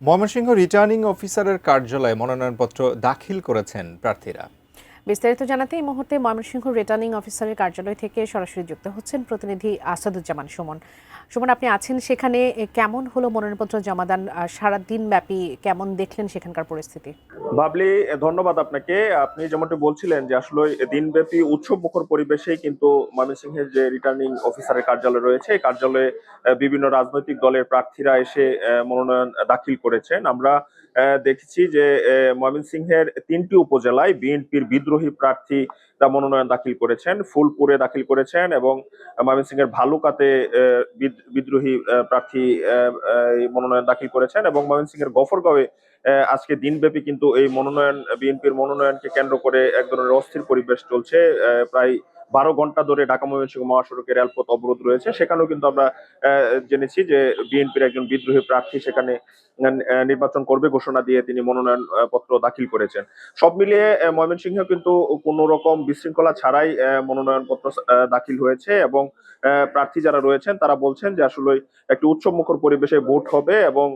Mymensingh returning অফিসারের কার্যালয়ে মনোনয়নপত্র দাখিল করেছেন প্রার্থীরা। বিস্তারিত জানাতে এই মুহূর্তে ময়মনসিংহ রিটার্নিং অফিসারের কার্যালয় থেকে সরাসরি যুক্ত হচ্ছেন প্রতিনিধি আসাদুজ্জামান সুমন। সুমন, আপনি আছেন সেখানে, কেমন হলো মনোনয়নপত্র জমাদান? সারা দিন ব্যাপী কেমন দেখলেন সেখানকার পরিস্থিতি? বাবলি, ধন্যবাদ আপনাকে। আপনি যেমনটি বলছিলেন যে আসলে দিনব্যাপী উৎসব মুখর পরিবেশেই কিন্তু ময়মনসিংহের যে রিটার্নিং অফিসারের কার্যালয় রয়েছে এই কার্যালয়ে বিভিন্ন রাজনৈতিক দলের প্রার্থীরা এসে মনোনয়ন দাখিল করেছেন। আমরা দেখেছি যে ময়মনসিংহের ৩টি উপজেলায় বিএনপির বিদ্রোহী প্রার্থীরা মনোনয়ন দাখিল করেছেন, ফুলপুরে দাখিল করেছেন এবং ময়মনসিংহের ভালুকাতে বিদ্রোহী প্রার্থী মনোনয়ন দাখিল করেছেন এবং ময়মনসিংহের গফরগাঁওয়ে আজকে দিনব্যাপী কিন্তু এই বিএনপির মনোনয়নকে কেন্দ্র করে এক ধরনের অস্থির পরিবেশ চলছে। প্রায় ১২ ঘন্টা ধরে ঢাকা ময়মনসিংহ মহাসড়কে রেলপথ অবরোধ রয়েছে। সেখানেও কিন্তু আমরা জেনেছি যে বিএনপির একজন বিদ্রোহী প্রার্থী সেখানে নির্বাচন করবে ঘোষণা দিয়ে তিনি মনোনয়ন পত্র দাখিল করেছেন। সব মিলিয়ে ময়মনসিংহ কিন্তু কোনো রকম বিশৃঙ্খলা ছাড়াই মনোনয়ন পত্র দাখিল হয়েছে এবং প্রার্থী যারা রয়েছেন তারা বলছেন যে আসলে একটি উৎসব মুখর পরিবেশে ভোট হবে এবং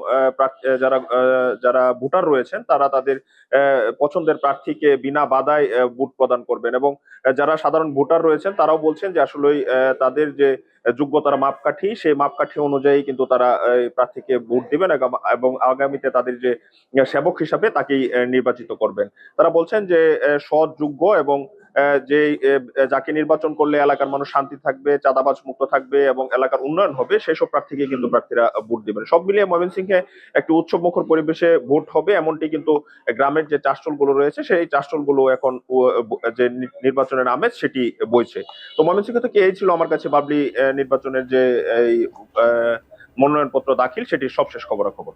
যারা ভোটার রয়েছেন তারা তাদের পছন্দের প্রার্থীকে বিনা বাধায় ভোট প্রদান করবেন এবং যারা সাধারণ ভোটার রয়েছেন তারাও বলছেন যে আসলে তাদের যে যোগ্যতার মাপকাঠি সেই মাপকাঠি অনুযায়ী কিন্তু তারা প্রার্থীকে ভোট দিবেন এবং আগামীতে তাদের যে সেবক হিসাবে তাকেই নির্বাচিত করবেন। তারা বলছেন যে সৎ, যোগ্য এবং যে যাকে নির্বাচন করলে এলাকার মানুষ শান্তি থাকবে, চাঁদাবাজ মুক্ত থাকবে এবং এলাকার উন্নয়ন হবে সেসব প্রার্থীকে কিন্তু প্রার্থীরা ভোট দিবেন। সব মিলিয়ে ময়মনসিংহে একটি উৎসব মুখর পরিবেশে ভোট হবে এমনটি কিন্তু গ্রামের যে চাষচল গুলো রয়েছে সেই চাষচল গুলো এখন যে নির্বাচনের আমেজ সেটি বইছে। তো ময়মনসিংহ থেকে এই ছিল আমার কাছে বাবলি নির্বাচনের যে এই মনোনয়নপত্র দাখিল সেটির সবশেষ খবরাখবর।